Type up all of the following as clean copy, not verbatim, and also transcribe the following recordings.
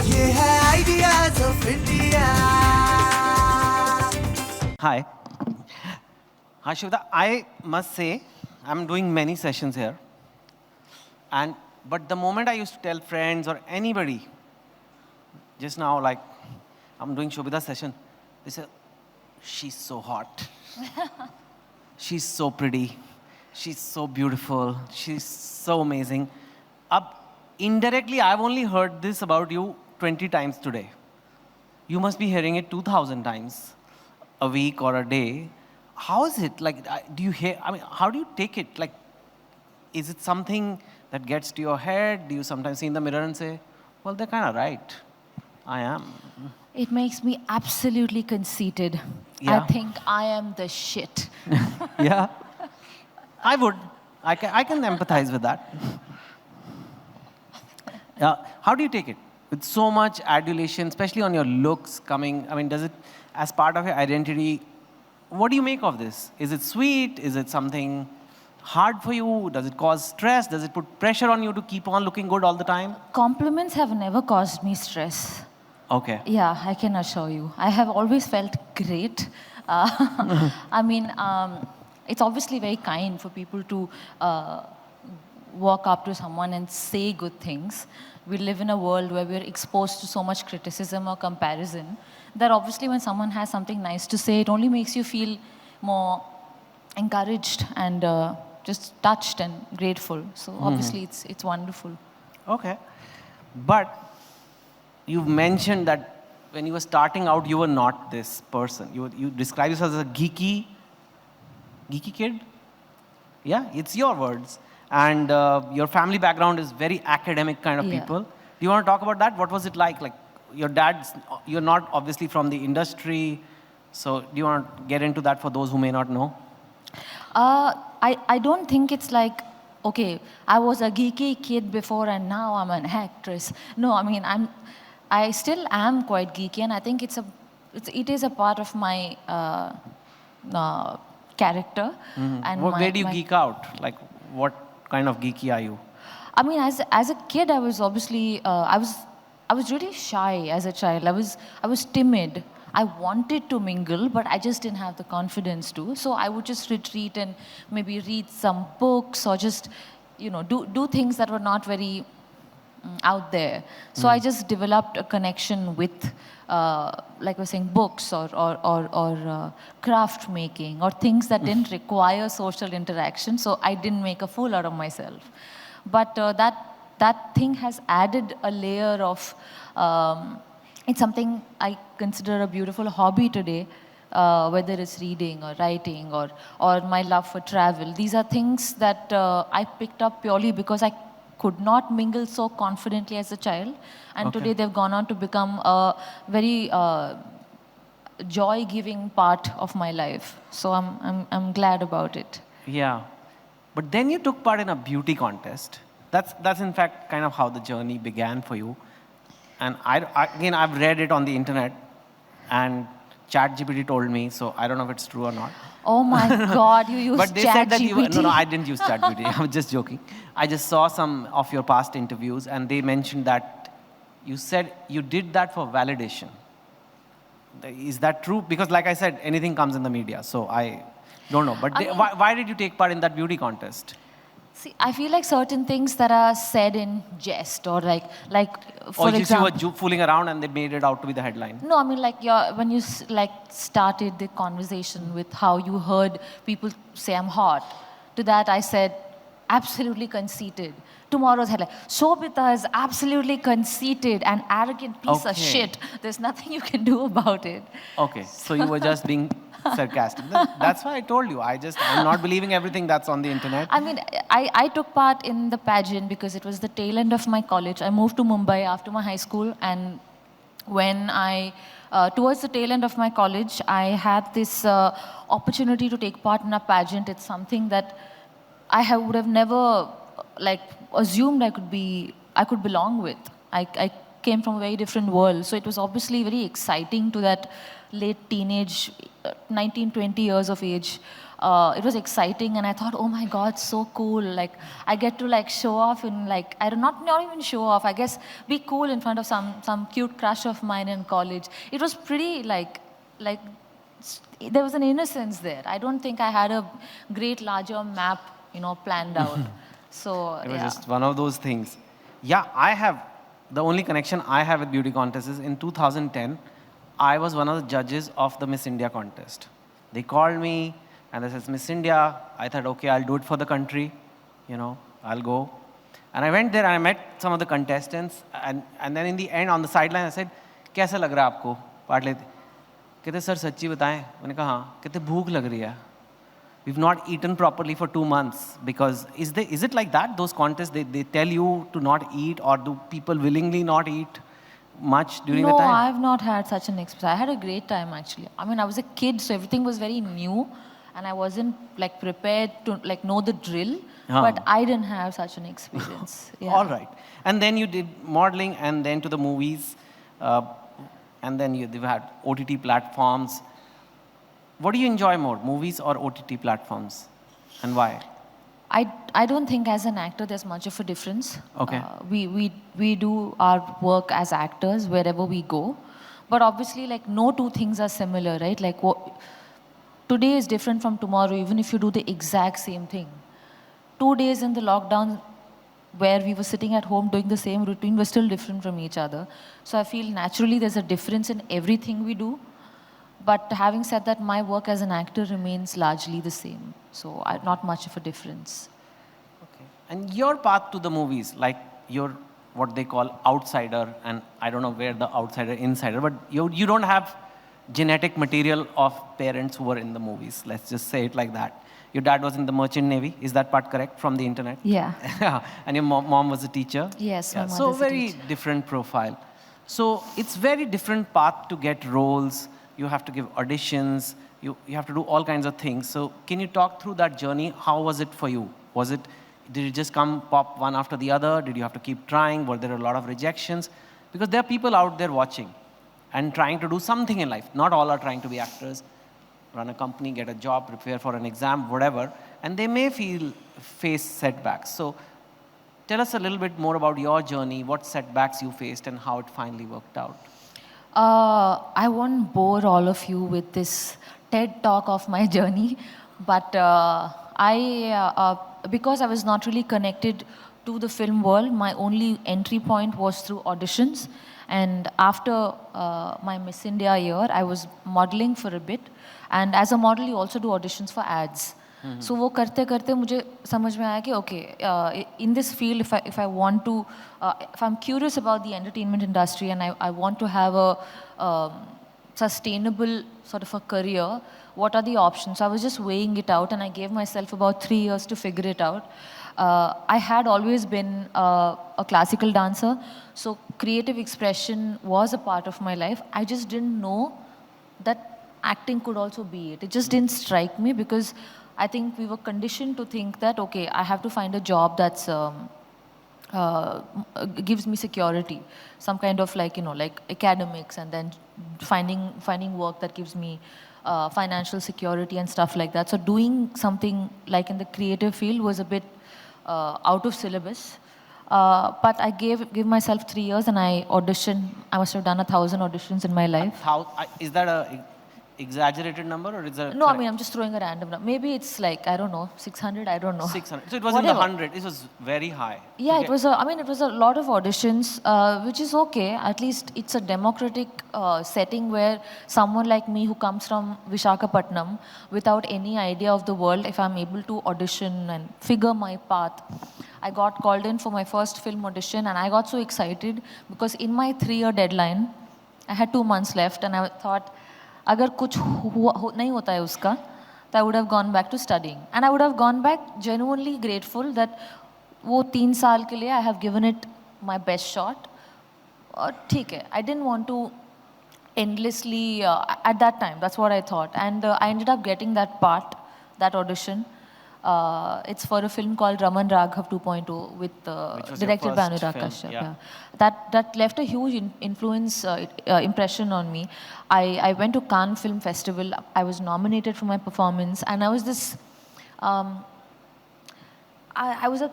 ये है ideas of India. Hi. Hi, Shivda. I must say, I'm doing many sessions here. But the moment I used to tell friends or anybody, just now, like, I'm doing Shobhita's session, they say, she's so hot. She's so pretty. She's so beautiful. She's so amazing. Indirectly, I've only heard this about you 20 times today. You must be hearing it 2,000 times a week or a day. How is it? Like, do you hear? I mean, how do you take it? Like, is it something that gets to your head? Do you sometimes see in the mirror and say, well, they're kind of right. I am. It makes me absolutely conceited. Yeah. I think I am the shit. Yeah. I would. I can empathize with that. How do you take it? With so much adulation, especially on your looks coming, I mean, does it, as part of your identity, what do you make of this? Is it sweet? Is it something hard for you? Does it cause stress? Does it put pressure on you to keep on looking good all the time? Compliments have never caused me stress. Okay. Yeah, I can assure you. I have always felt great. I mean, it's obviously very kind for people to walk up to someone and say good things. We live in a world where we're exposed to so much criticism or comparison that obviously when someone has something nice to say, it only makes you feel more encouraged and just touched and grateful. So obviously it's wonderful. Okay. But you've mentioned that when you were starting out, you were not this person. You describe yourself as a geeky kid? Yeah, it's your words. And your family background is very academic kind of Yeah. people. Do you want to talk about that? What was it like? Like, your dad's, you're not obviously from the industry. So do you want to get into that for those who may not know? I don't think it's like, okay, I was a geeky kid before and now I'm an actress. No, I mean, I still am quite geeky, and I think it is a part of my character. And Where do you geek out? Like, what kind of geeky are you? I mean, as a kid, I was obviously I was really shy as a child. I was timid. I wanted to mingle, but I just didn't have the confidence to. So I would just retreat and maybe read some books or just, do things that were not very out there. So I just developed a connection with, like I was saying, books or craft making or things that didn't require social interaction. So I didn't make a fool out of myself. But that thing has added a layer of, it's something I consider a beautiful hobby today, whether it's reading or writing or my love for travel. These are things that I picked up purely because I could not mingle so confidently as a child. And Okay. today they've gone on to become a very joy-giving part of my life. So I'm glad about it. Yeah. But then you took part in a beauty contest. That's in fact kind of how the journey began for you. And again, I've read it on the internet, and ChatGPT told me, so I don't know if it's true or not. Oh my God, you use But they said that you were, ChatGPT. no, I didn't use ChatGPT. I was just joking. I just saw some of your past interviews, and they mentioned that you said you did that for validation. Is that true? Because like I said, anything comes in the media, so I don't know. But why did you take part in that beauty contest? See, I feel like certain things that are said in jest or like for Or you example. were fooling around and they made it out to be the headline? No, I mean like when you started the conversation with how you heard people say I'm hot. To that I said, absolutely conceited. Tomorrow's headline, Sobhita is absolutely conceited and arrogant piece of Okay. shit. There's nothing you can do about it. Okay, so you were just being sarcastic. That's why I told you. I'm not believing everything that's on the internet. I mean, I took part in the pageant because it was the tail end of my college. I moved to Mumbai after my high school, and when towards the tail end of my college, I had this opportunity to take part in a pageant. It's something that I would have never assumed I could belong with. I came from a very different world. So it was obviously very exciting to that late teenage, 19, 20 years of age. It was exciting, and I thought, oh my God, so cool. Like, I get to like show off in like, I do not even show off, I guess, be cool in front of some cute crush of mine in college. It was pretty like there was an innocence there. I don't think I had a great larger map, planned out. So It was yeah. just one of those things. Yeah, the only connection I have with beauty contests is in 2010, I was one of the judges of the Miss India contest. They called me and they said, Miss India. I thought, okay, I'll do it for the country. I'll go. And I went there and I met some of the contestants. And then in the end, on the sideline, I said, कैसा लग रहा है आपको part लेते? कहते sir सच्ची बताएं? मैंने कहा हाँ. कहते भूख लग रही है. We've not eaten properly for 2 months because is it like that? Those contests, they tell you to not eat, or do people willingly not eat much during the time? No, I've not had such an experience. I had a great time actually. I mean, I was a kid, so everything was very new, and I wasn't like prepared to like know the drill. But I didn't have such an experience. Yeah. All right. And then you did modeling, and then to the movies, and then you've had OTT platforms. What do you enjoy more, movies or OTT platforms, and why? I don't think as an actor there's much of a difference. Okay. We do our work as actors wherever we go, but obviously like no two things are similar, right? Like today is different from tomorrow, even if you do the exact same thing. 2 days in the lockdown where we were sitting at home doing the same routine, we're still different from each other. So I feel naturally there's a difference in everything we do. But having said that, my work as an actor remains largely the same. So not much of a difference. Okay. And your path to the movies, like you're what they call outsider, and I don't know where the outsider, insider, but you don't have genetic material of parents who were in the movies. Let's just say it like that. Your dad was in the Merchant Navy. Is that part correct from the internet? Yeah. And your mom was a teacher? Yes, my mother's So a very teacher. different profile. So it's very different path to get roles. You have to give auditions. You have to do all kinds of things. So can you talk through that journey? How was it for you? Did it just come pop one after the other? Did you have to keep trying? Were there a lot of rejections? Because there are people out there watching and trying to do something in life. Not all are trying to be actors, run a company, get a job, prepare for an exam, whatever. And they may face setbacks. So tell us a little bit more about your journey, what setbacks you faced and how it finally worked out. I won't bore all of you with this TED talk of my journey, but because I was not really connected to the film world, my only entry point was through auditions. And after my Miss India year, I was modeling for a bit. And as a model, you also do auditions for ads. So वो करते करते मुझे समझ में आया कि okay, in this field, if I want to, if I'm curious about the entertainment industry and I want to have a sustainable sort of a career, what are the options? So I was just weighing it out, and I gave myself about 3 years to figure it out. I had always been a classical dancer, so creative expression was a part of my life. I just didn't know that acting could also be it. It just didn't strike me because I think we were conditioned to think that, okay, I have to find a job that's gives me security, some kind of like, like academics, and then finding work that gives me financial security and stuff like that. So doing something like in the creative field was a bit out of syllabus. But I gave myself 3 years and I auditioned. I must have done 1,000 auditions in my life. Is that a exaggerated number, or is that? No, I mean, I'm just throwing a random number. Maybe it's like, I don't know, 600, I don't know. 600. So it was in the 100. It was very high. Yeah, it was a lot of auditions, which is okay. At least it's a democratic setting where someone like me who comes from Vishakhapatnam without any idea of the world, if I'm able to audition and figure my path. I got called in for my first film audition and I got so excited because in my 3-year deadline, I had 2 months left and I thought, अगर कुछ नहीं होता है उसका, तो I would have gone back to studying. And I would have gone back genuinely grateful that वो 3 साल के लिए I have given it my best shot. और ठीक है, I didn't want to endlessly, at that time, that's what I thought. And I ended up getting that part, that audition. It's for a film called Raman Raghav 2.0 with Which was your directed by first Anurag film, Kashyap. yeah. That left a huge impression on me. I went to Cannes Film Festival. I was nominated for my performance, and I was this. I was a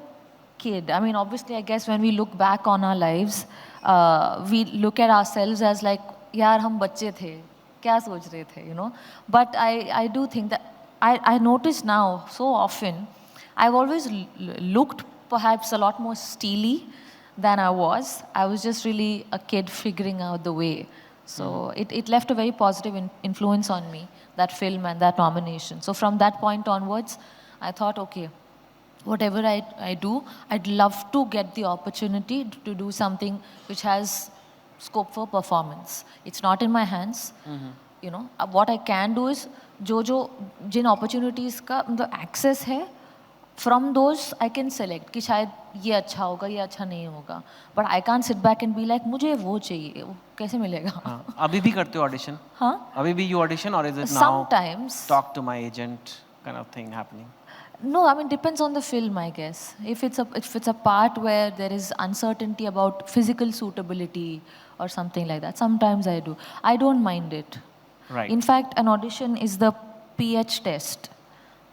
kid. I mean, obviously, I guess when we look back on our lives, we look at ourselves as like, यार हम बच्चे थे, क्या सोच रहे थे, you know. But I do think that I notice now so often, I've always looked perhaps a lot more steely than I was. I was just really a kid figuring out the way. So it left a very positive influence on me, that film and that nomination. So from that point onwards, I thought, okay, whatever I do, I'd love to get the opportunity to do something which has scope for performance. It's not in my hands. You know, what I can do is, Jin opportunities का मतलब access है, from those I can select कि शायद ये अच्छा होगा, ये अच्छा नहीं होगा. But I can't sit back and be like, मुझे वो चाहिए, वो कैसे मिलेगा? हाँ, अभी भी करते हो audition? हाँ? अभी भी you audition or is it now Sometimes. talk to my agent kind of thing happening? No, I mean, depends on the film, I guess. If it's a part where there is uncertainty about physical suitability or something like that, sometimes I do. I don't mind it. Right. In fact, an audition is the PH test.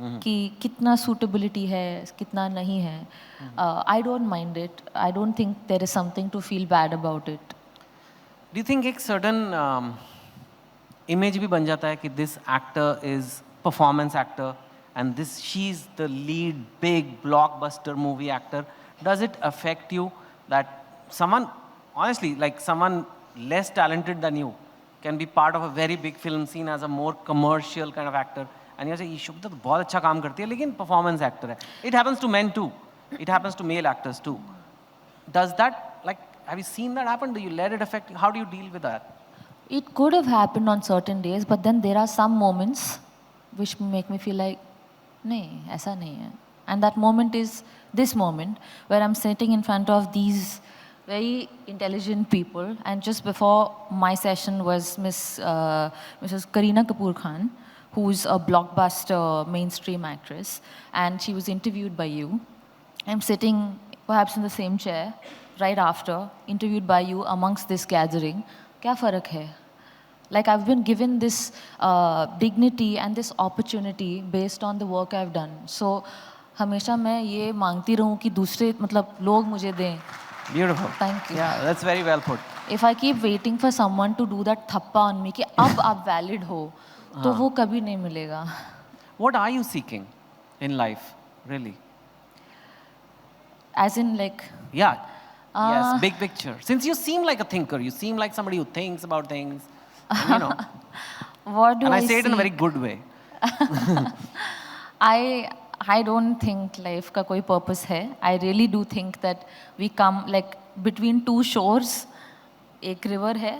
कि कितना suitability है, कितना नहीं है. I don't mind it. I don't think there is something to feel bad about it. Do you think एक certain image भी बन जाता है कि this actor is performance actor and she's the lead big blockbuster movie actor? Does it affect you that someone, honestly, like someone less talented than you can be part of a very big film scene as a more commercial kind of actor, and you say ये शुभदा तो बहुत अच्छा काम करती है लेकिन performance actor है. It happens to men too. It happens to male actors too. Does that, like, have you seen that happen? Do you let it affect you? How do you deal with that? It could have happened on certain days, but then there are some moments which make me feel like, नहीं, ऐसा नहीं है. And that moment is this moment where I'm sitting in front of these very intelligent people, and just before my session was Mrs. Kareena Kapoor Khan, who's a blockbuster mainstream actress, and she was interviewed by you. I'm sitting perhaps in the same chair right after, interviewed by you amongst this gathering. क्या फ़र्क है? Like, I've been given this dignity and this opportunity based on the work I've done. So हमेशा मैं ये मांगती रहूँ कि दूसरे मतलब लोग मुझे दें. Beautiful. Thank you. Yeah, that's very well put. If I keep waiting for someone to do that thappa on me कि अब आप valid हो, तो वो कभी नहीं मिलेगा. What are you seeking in life, really? As in, like, Yeah. Yes, big picture. Since you seem like a thinker, you seem like somebody who thinks about things, and, you know. what do And I I say it in a seek? very good way. I don't think life का कोई purpose है. I really do think that we come like between two shores. एक river है,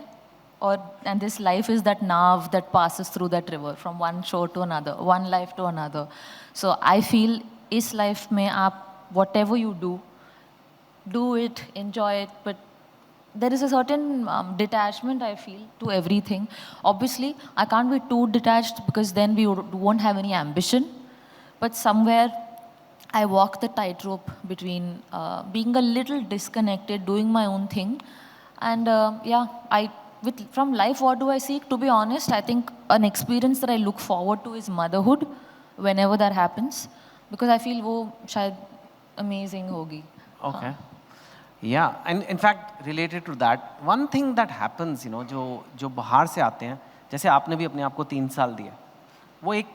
and this life is that nav that passes through that river from one shore to another, one life to another. So I feel इस life में आप whatever you do it, enjoy it, but there is a certain detachment I feel to everything. Obviously, I can't be too detached because then we won't have any ambition. But somewhere, I walk the tightrope between being a little disconnected, doing my own thing, and from life, what do I seek? To be honest, I think an experience that I look forward to is motherhood, whenever that happens, because I feel वो शायद amazing होगी. Okay. Yeah, and in fact, related to that, one thing that happens, you know, जो बाहर से आते हैं, जैसे आपने भी अपने आप को 3 साल दिए, वो एक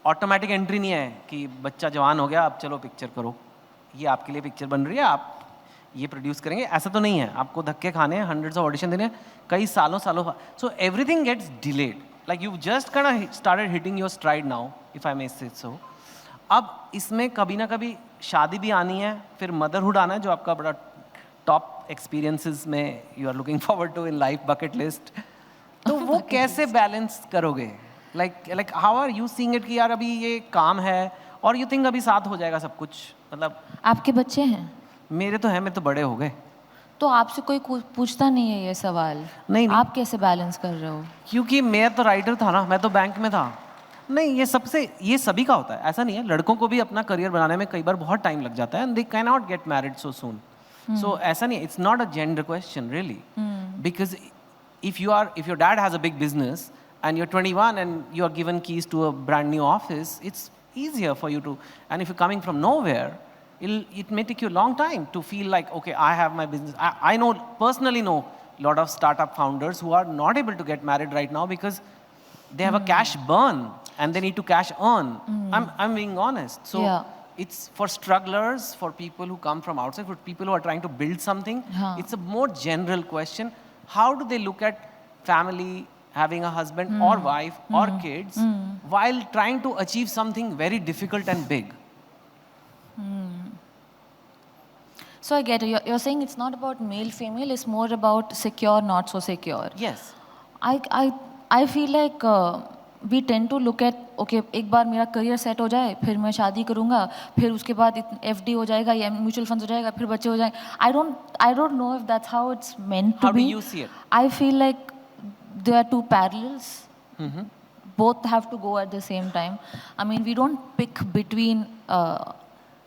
ऑटोमेटिक एंट्री नहीं है कि बच्चा जवान हो गया, अब चलो पिक्चर करो, ये आपके लिए पिक्चर बन रही है, आप ये प्रोड्यूस करेंगे, ऐसा तो नहीं है. आपको धक्के खाने हैं, hundreds of ऑडिशन देने हैं, कई सालों. So everything gets delayed. Like you just kind of started hitting your stride now, if I may say so. अब इसमें कभी ना कभी शादी भी आनी है, फिर मदरहुड आना है, जो आपका बड़ा टॉप एक्सपीरियंसेस में you are looking forward to in life bucket list. तो वो कैसे बैलेंस करोगे? Like how are you seeing it कि यार अभी ये काम है और यू थिंक अभी साथ हो जाएगा सब कुछ? मतलब आपके बच्चे हैं? मेरे तो हैं, मेरे तो बड़े हो गए. तो आपसे कोई पूछता नहीं है ये सवाल? नहीं. आप कैसे बैलेंस कर रहे हो? क्योंकि मैं तो राइटर था ना, मैं तो बैंक में था. नहीं, ये सभी का होता है, ऐसा नहीं है. लड़कों को भी अपना करियर बनाने में कई बार बहुत टाइम लग जाता है and they cannot get married so soon. So ऐसा नहीं है, it's not a gender question really. Because if your dad has a big business and you're 21 and you're given keys to a brand new office, it's easier for you to, and if you're coming from nowhere, it may take you a long time to feel like, okay, I have my business. I personally know a lot of startup founders who are not able to get married right now because they have a cash burn and they need to cash earn. I'm being honest. So Yeah. it's for strugglers, for people who come from outside, for people who are trying to build something. It's a more general question. How do they look at family, having a husband or wife or kids while trying to achieve something very difficult and big? So I get it. You're saying it's not about male, female. It's more about secure, not so secure. Yes. I feel like we tend to look at, okay, एक बार मेरा career set हो जाए, फिर मैं शादी करूँगा, फिर उसके बाद FD हो जाएगा या म्यूचुअल फंड्स हो जाएगा, फिर बच्चे हो जाएंगे. I don't know if that's how it's meant to be. How do you see it? I feel like there are two parallels. Both have to go at the same time. I mean, we don't pick between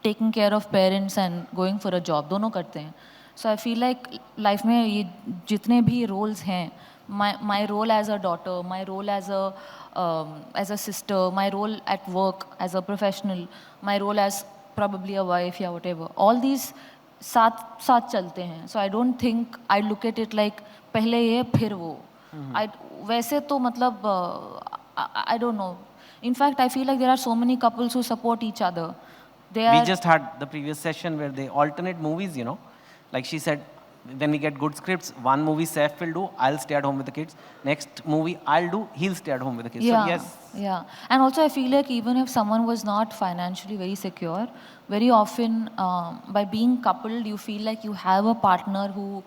taking care of parents and going for a job. दोनों करते हैं. So I feel like life में ये जितने भी roles हैं, my role as a daughter, my role as a sister, my role at work as a professional, my role as probably a wife या whatever, all these साथ चलते हैं. So I don't think I look at it like पहले ये फिर वो. वैसे तो मतलब I don't know. In fact, I feel like there are so many couples who support each other. We just had the previous session where they alternate movies, you know. Like she said, when we get good scripts, one movie Saif will do, I'll stay at home with the kids. Next movie I'll do, he'll stay at home with the kids. Yeah, So yes. yeah. And also I feel like even if someone was not financially very secure, very often by being coupled, you feel like you have a partner who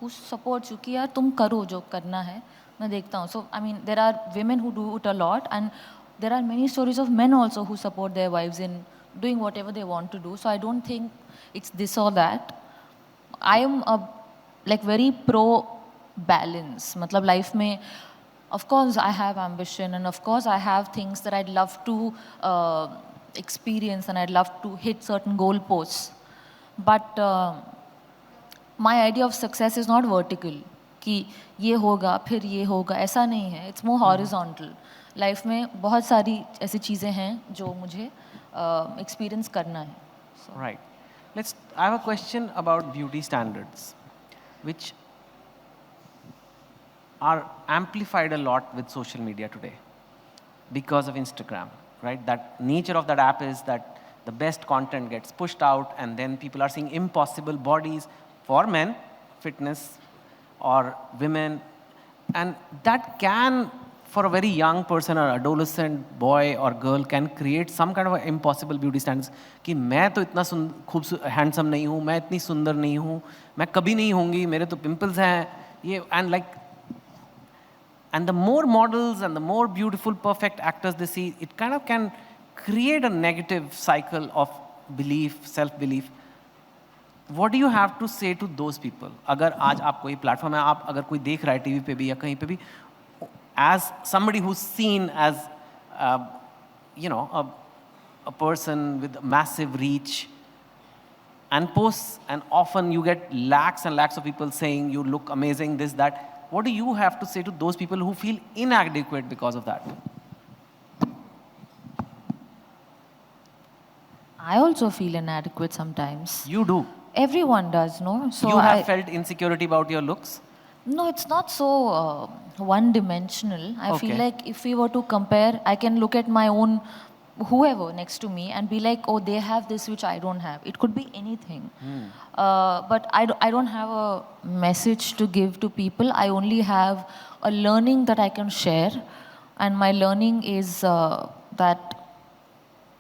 supports you कि यार तुम करो जो करना है. मैं देखता हूँ. So I mean, there are women who do it a lot, and there are many stories of men also who support their wives in doing whatever they want to do. So I don't think it's this or that. I am like very pro balance. मतलब life में, of course I have ambition and of course I have things that I'd love to experience and I'd love to hit certain goal posts. But my idea of success is not vertical. कि ये होगा फिर ये होगा, ऐसा नहीं है. It's more horizontal. Life में बहुत सारी ऐसी चीज़ें हैं जो मुझे experience करना है. So. Right. I have a question about beauty standards, which are amplified a lot with social media today because of Instagram, right? That nature of that app is that the best content gets pushed out and then people are seeing impossible bodies for men, fitness, or women. And that can, for a very young person or adolescent boy or girl, can create some kind of a impossible beauty standards कि मैं तो इतना खूबसूरत handsome नहीं हूँ, मैं इतनी सुंदर नहीं हूँ, मैं कभी नहीं होंगी, मेरे तो pimples हैं, ये, and the more models and the more beautiful perfect actors they see, it kind of can create a negative cycle of belief, self-belief. What do you have to say to those people? अगर आज आपको ये platform है, आप अगर कोई देख रहा है TV पे भी या कहीं पे भी, as somebody who's seen as, you know, a person with massive reach and posts, and often you get lakhs and lakhs of people saying you look amazing, this, that. What do you have to say to those people who feel inadequate because of that? I also feel inadequate sometimes. You do? Everyone does, no? So you have felt insecurity about your looks? No, it's not so one-dimensional. I feel like if we were to compare, I can look at my own, whoever next to me and be like, oh, they have this which I don't have. It could be anything. But I don't have a message to give to people. I only have a learning that I can share. And my learning is that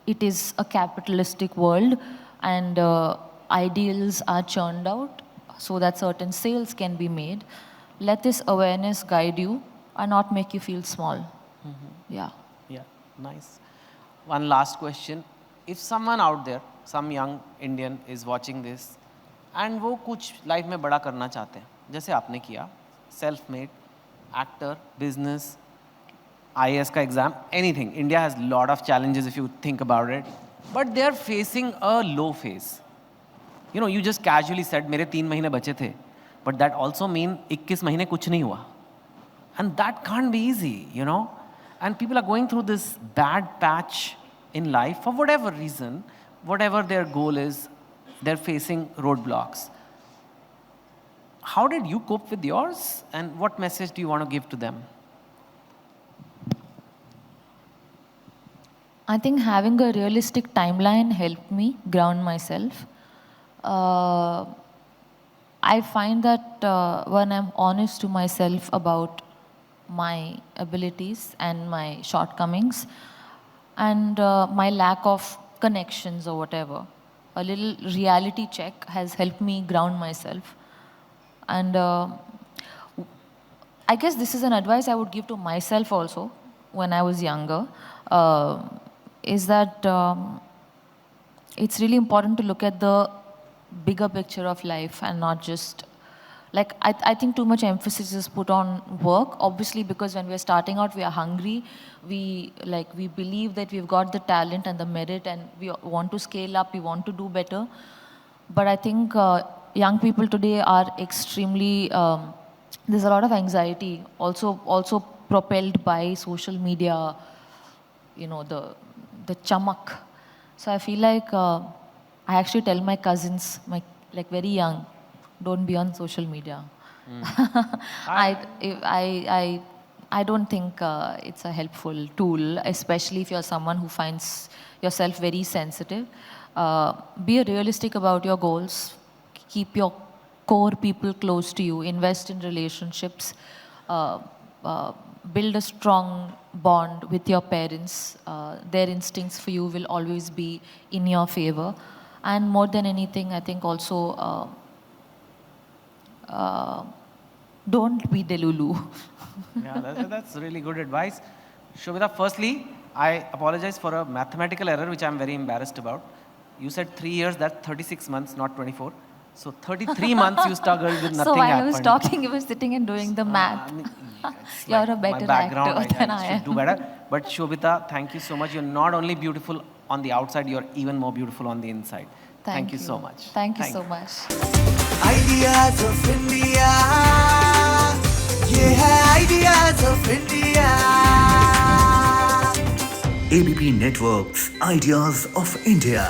it is a capitalistic world and ideals are churned out so that certain sales can be made. Let this awareness guide you and not make you feel small. Yeah. Yeah, nice. One last question. If someone out there, some young Indian is watching this and वो कुछ life में बड़ा करना चाहते हैं, जैसे आपने किया, self-made, actor, business, IAS ka exam, anything. India has a lot of challenges if you think about it. But they are facing a low phase. You know, you just casually said, मेरे 3 महीने बचे थे. But that also mean 21 महीने कुछ नहीं हुआ. And that can't be easy, you know. And people are going through this bad patch in life for whatever reason, whatever their goal is, they're facing roadblocks. How did you cope with yours? And what message do you want to give to them? I think having a realistic timeline helped me ground myself. I find that when I'm honest to myself about my abilities and my shortcomings and my lack of connections or whatever, a little reality check has helped me ground myself. And I guess this is an advice I would give to myself also when I was younger, is that it's really important to look at the bigger picture of life and not just, like, I think too much emphasis is put on work, obviously, because when we're starting out, we are hungry, we believe that we've got the talent and the merit and we want to scale up, we want to do better. But I think young people today are extremely, there's a lot of anxiety, also propelled by social media, you know, the chamak. So I feel like I actually tell my cousins, like very young, don't be on social media. I don't think it's a helpful tool, especially if you're someone who finds yourself very sensitive. Be realistic about your goals. Keep your core people close to you. Invest in relationships. Build a strong bond with your parents. Their instincts for you will always be in your favor. And more than anything, I think also don't be delulu. Yeah, that's really good advice. Sobhita, firstly, I apologize for a mathematical error which I'm very embarrassed about. You said 3 years, that's 36 months, not 24. So 33 months you struggled with nothing So while happened. I was talking, you were sitting and doing the math. You're like a better my background, actor than I should am. do better. But Sobhita, thank you so much. You're not only beautiful on the outside, you're even more beautiful on the inside. Thank you so much. Thank you so much. Ideas of India. ये है Ideas of India. ABP Networks Ideas of India.